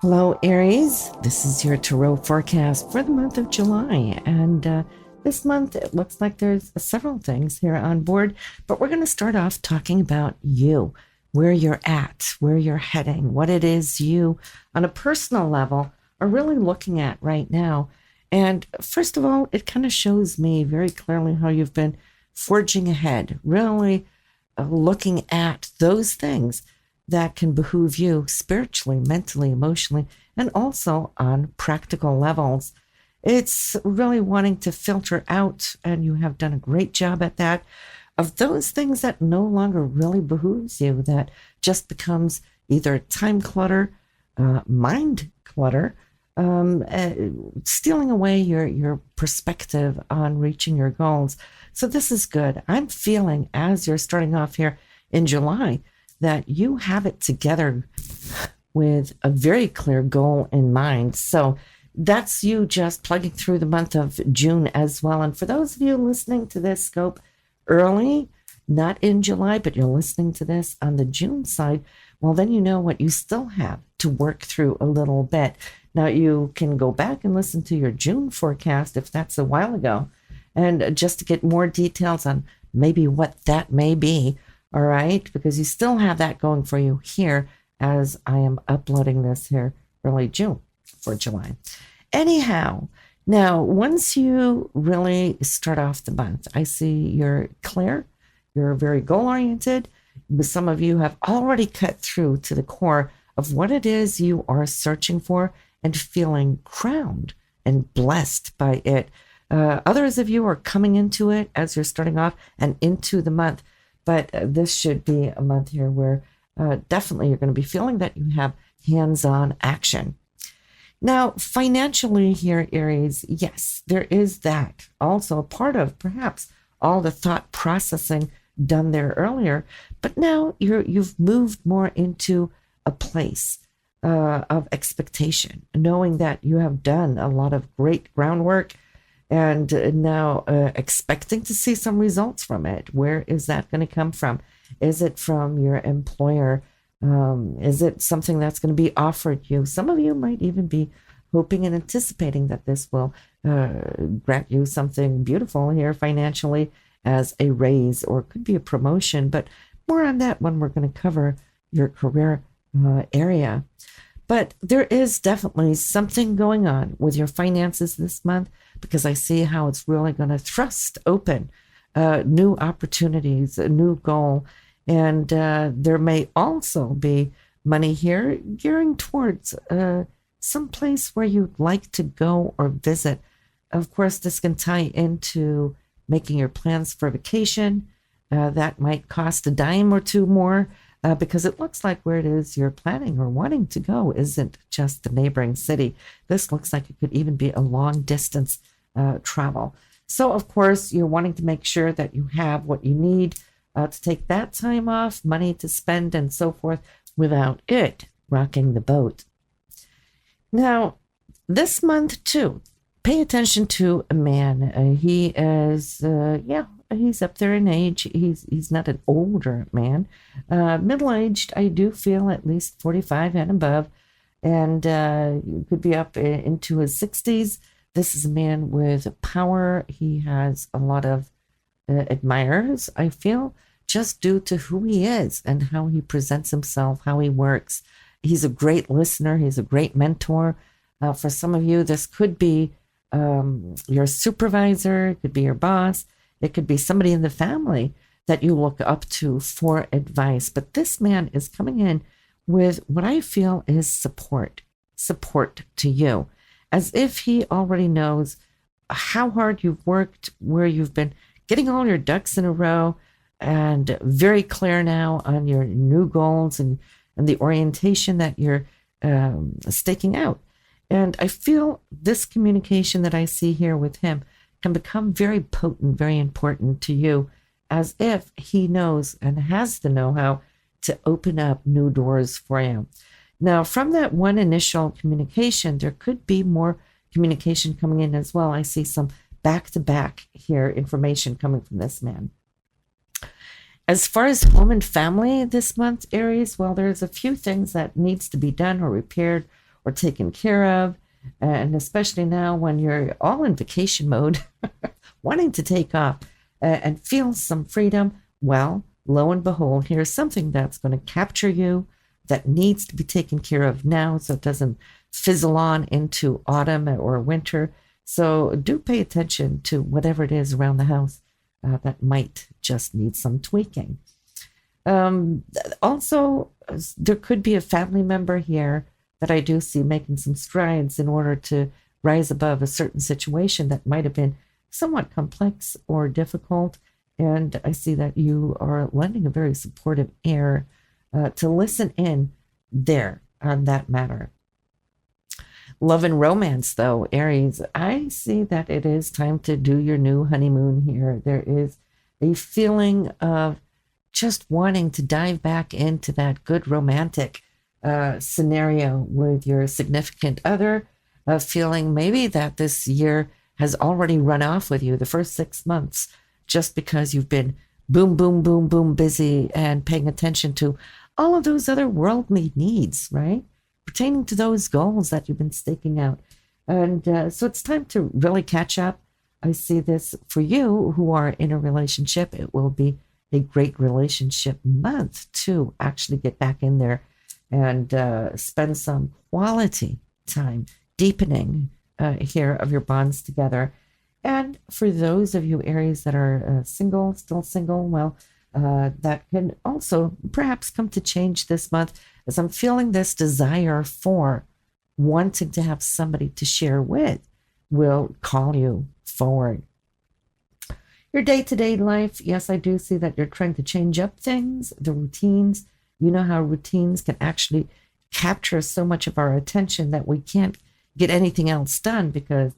Hello, Aries. This is your tarot forecast for the month of July. And this month, it looks like there's several things here on board, but we're going to start off talking about you, where you're at, where you're heading, what it is you, on a personal level, are really looking at right now. And first of all, it kind of shows me very clearly how you've been forging ahead, really looking at those things that can behoove you spiritually, mentally, emotionally, and also on practical levels. It's really wanting to filter out, and you have done a great job at that, of those things that no longer really behooves you, that just becomes either time clutter, mind clutter, stealing away your perspective on reaching your goals. So this is good. I'm feeling, as you're starting off here in July, that you have it together with a very clear goal in mind. So that's you just plugging through the month of June as well. And for those of you listening to this scope early, not in July, but you're listening to this on the June side, well, then you know what you still have to work through a little bit. Now, you can go back and listen to your June forecast if that's a while ago, and just to get more details on maybe what that may be. All right, because you still have that going for you here as I am uploading this here early June for July. Anyhow, now, once you really start off the month, I see you're clear, you're very goal-oriented. Some of you have already cut through to the core of what it is you are searching for and feeling crowned and blessed by it. Others of you are coming into it as you're starting off and into the month. But this should be a month here where definitely you're going to be feeling that you have hands-on action. Now, financially here, Aries, yes, there is that. Also a part of perhaps all the thought processing done there earlier. But now you've moved more into a place of expectation, knowing that you have done a lot of great groundwork and now expecting to see some results from it. Where is that going to come from? Is it from your employer? Is it something that's going to be offered you? Some of you might even be hoping and anticipating that this will grant you something beautiful here financially as a raise, or it could be a promotion, but more on that when we're going to cover your career area. But there is definitely something going on with your finances this month, because I see how it's really going to thrust open new opportunities, a new goal. And there may also be money here gearing towards some place where you'd like to go or visit. Of course, this can tie into making your plans for vacation. That might cost a dime or two more. Because it looks like where it is you're planning or wanting to go isn't just the neighboring city. This looks like it could even be a long distance travel. So, of course, you're wanting to make sure that you have what you need to take that time off, money to spend, and so forth, without it rocking the boat. Now, this month, too, pay attention to a man. He is, he's up there in age. He's not an older man. Middle-aged, I do feel, at least 45 and above. And could be up into his 60s. This is a man with power. He has a lot of admirers, I feel, just due to who he is and how he presents himself, how he works. He's a great listener. He's a great mentor. For some of you, this could be your supervisor. It could be your boss. It could be somebody in the family that you look up to for advice. But this man is coming in with what I feel is support to you, as if he already knows how hard you've worked, where you've been getting all your ducks in a row, and very clear now on your new goals and the orientation that you're staking out. And I feel this communication that I see here with him can become very potent, very important to you, as if he knows and has the know-how to open up new doors for you. Now, from that one initial communication, there could be more communication coming in as well. I see some back-to-back here information coming from this man. As far as home and family this month, Aries, well, there's a few things that needs to be done or repaired or taken care of. And especially now when you're all in vacation mode, wanting to take off and feel some freedom, well, lo and behold, here's something that's going to capture you, that needs to be taken care of now so it doesn't fizzle on into autumn or winter. So do pay attention to whatever it is around the house that might just need some tweaking. Also, there could be a family member here that I do see making some strides in order to rise above a certain situation that might have been somewhat complex or difficult. And I see that you are lending a very supportive ear to listen in there on that matter. Love and romance, though, Aries, I see that it is time to do your new honeymoon here. There is a feeling of just wanting to dive back into that good romantic scenario with your significant other, feeling maybe that this year has already run off with you, the first 6 months, just because you've been boom, boom, boom, boom busy and paying attention to all of those other worldly needs, right? Pertaining to those goals that you've been staking out. And so it's time to really catch up. I see this for you who are in a relationship. It will be a great relationship month to actually get back in there and spend some quality time deepening here of your bonds together. And for those of you Aries that are single, still single, well, that can also perhaps come to change this month, as I'm feeling this desire for wanting to have somebody to share with will call you forward. Your day-to-day life, yes, I do see that you're trying to change up things, the routines. You know how routines can actually capture so much of our attention that we can't get anything else done because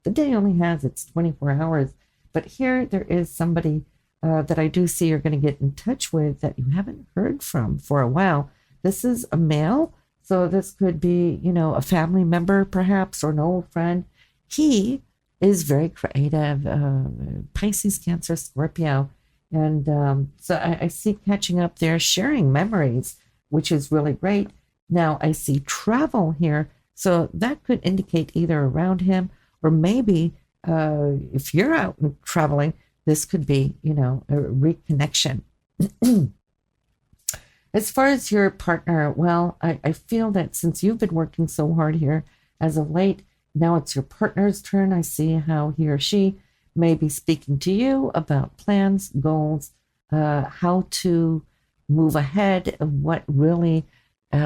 the day only has its 24 hours. But here there is somebody that I do see you're going to get in touch with that you haven't heard from for a while. This is a male, so this could be, a family member perhaps or an old friend. He is very creative, Pisces, Cancer, Scorpio. And so I see catching up there, sharing memories, which is really great. Now I see travel here, so that could indicate either around him or maybe if you're out and traveling, this could be, a reconnection. As far as your partner, well, I feel that since you've been working so hard here as of late, now it's your partner's turn. I see how he or she may be speaking to you about plans, goals, how to move ahead, and what really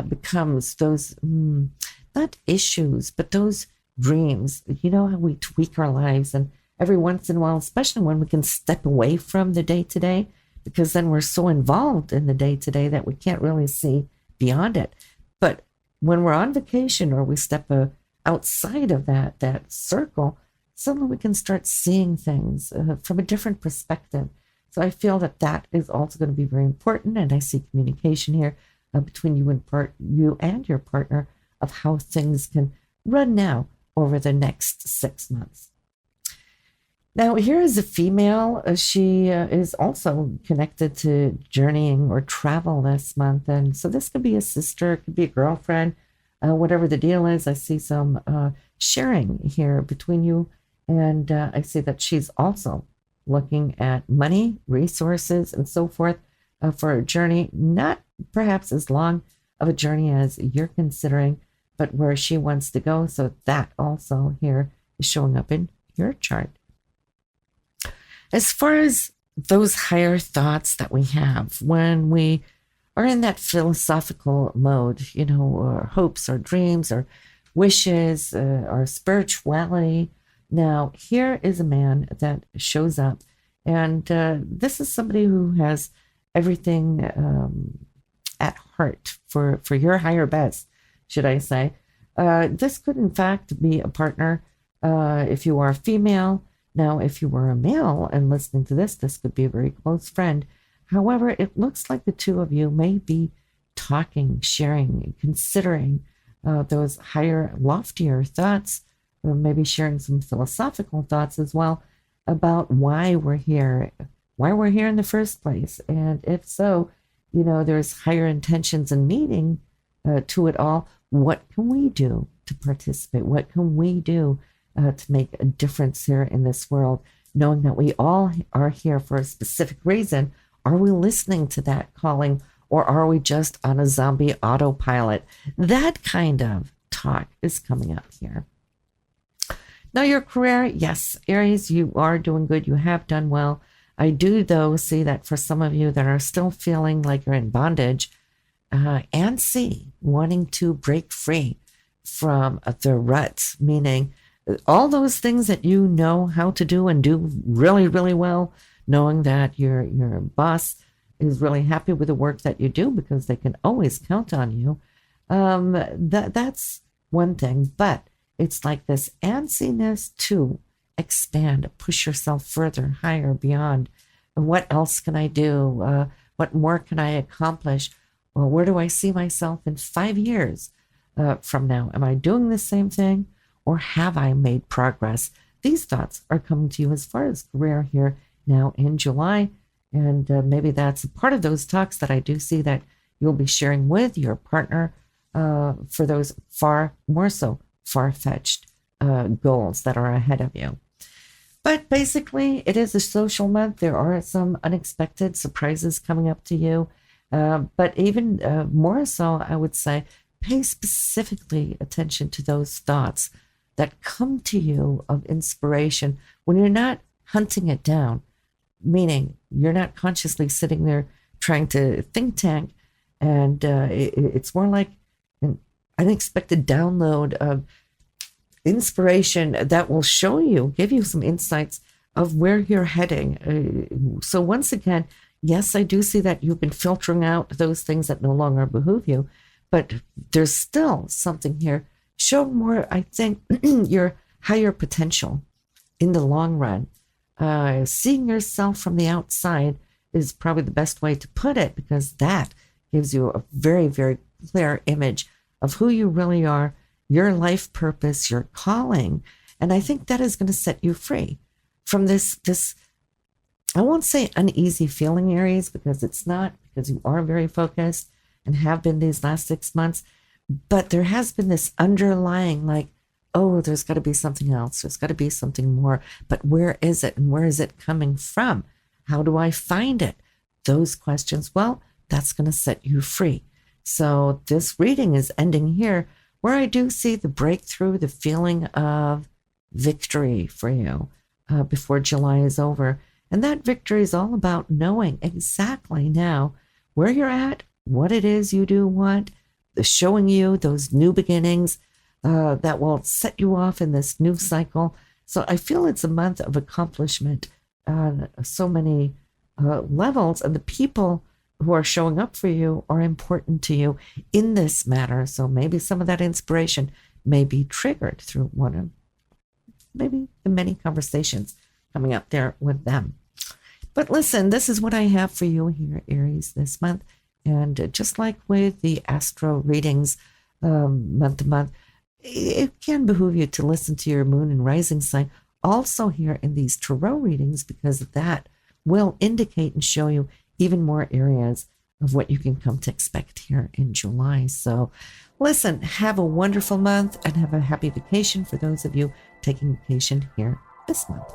becomes those, not issues, but those dreams. You know how we tweak our lives, and every once in a while, especially when we can step away from the day-to-day, because then we're so involved in the day-to-day that we can't really see beyond it. But when we're on vacation or we step outside of that circle, suddenly we can start seeing things from a different perspective. So I feel that is also going to be very important, and I see communication here between you and your partner of how things can run now over the next 6 months. Now, here is a female. She is also connected to journeying or travel this month. And so this could be a sister, it could be a girlfriend, whatever the deal is. I see some sharing here between you. And I see that she's also looking at money, resources, and so forth for a journey, not perhaps as long of a journey as you're considering, but where she wants to go. So that also here is showing up in your chart. As far as those higher thoughts that we have when we are in that philosophical mode, our hopes, our dreams, our wishes, our spirituality. Now, here is a man that shows up, and this is somebody who has everything at heart for your higher best, should I say. This could, in fact, be a partner if you are a female. Now, if you were a male and listening to this could be a very close friend. However, it looks like the two of you may be talking, sharing, considering those higher, loftier thoughts, or maybe sharing some philosophical thoughts as well about why we're here in the first place. And if so, there's higher intentions in meeting to it all. What can we do to participate? What can we do to make a difference here in this world, knowing that we all are here for a specific reason? Are we listening to that calling, or are we just on a zombie autopilot? That kind of talk is coming up here. Now, your career, yes, Aries, you are doing good. You have done well. I do, though, see that for some of you that are still feeling like you're in bondage, and wanting to break free from the ruts, meaning all those things that you know how to do and do really, really well, knowing that your boss is really happy with the work that you do because they can always count on you. That's one thing, but it's like this antsiness to expand, push yourself further, higher, beyond. What else can I do? What more can I accomplish? Well, where do I see myself in 5 years from now? Am I doing the same thing, or have I made progress? These thoughts are coming to you as far as career here now in July. And maybe that's a part of those talks that I do see that you'll be sharing with your partner for those more so far-fetched goals that are ahead of you. But basically, it is a social month. There are some unexpected surprises coming up to you. But even more so, I would say, pay specifically attention to those thoughts that come to you of inspiration when you're not hunting it down, meaning you're not consciously sitting there trying to think tank. And it's more like an unexpected download of inspiration that will show you, give you some insights of where you're heading. So once again, yes, I do see that you've been filtering out those things that no longer behoove you, but there's still something here showing more, I think, your higher potential in the long run. Seeing yourself from the outside is probably the best way to put it, because that gives you a very, very clear image of who you really are, your life purpose, your calling. And I think that is going to set you free from this, I won't say uneasy feeling, Aries, because it's not, because you are very focused and have been these last 6 months. But there has been this underlying, like, oh, there's got to be something else. There's got to be something more. But where is it? And where is it coming from? How do I find it? Those questions, well, that's going to set you free. So this reading is ending here, where I do see the breakthrough, the feeling of victory for you before July is over. And that victory is all about knowing exactly now where you're at, what it is you do want, showing you those new beginnings that will set you off in this new cycle. So I feel it's a month of accomplishment on so many levels, and the people who are showing up for you are important to you in this matter. So maybe some of that inspiration may be triggered through one of maybe the many conversations coming up there with them. But listen, this is what I have for you here, Aries, this month. And just like with the astro readings month to month, it can behoove you to listen to your moon and rising sign also here in these tarot readings, because that will indicate and show you even more areas of what you can come to expect here in July. So listen, have a wonderful month and have a happy vacation for those of you taking vacation here this month.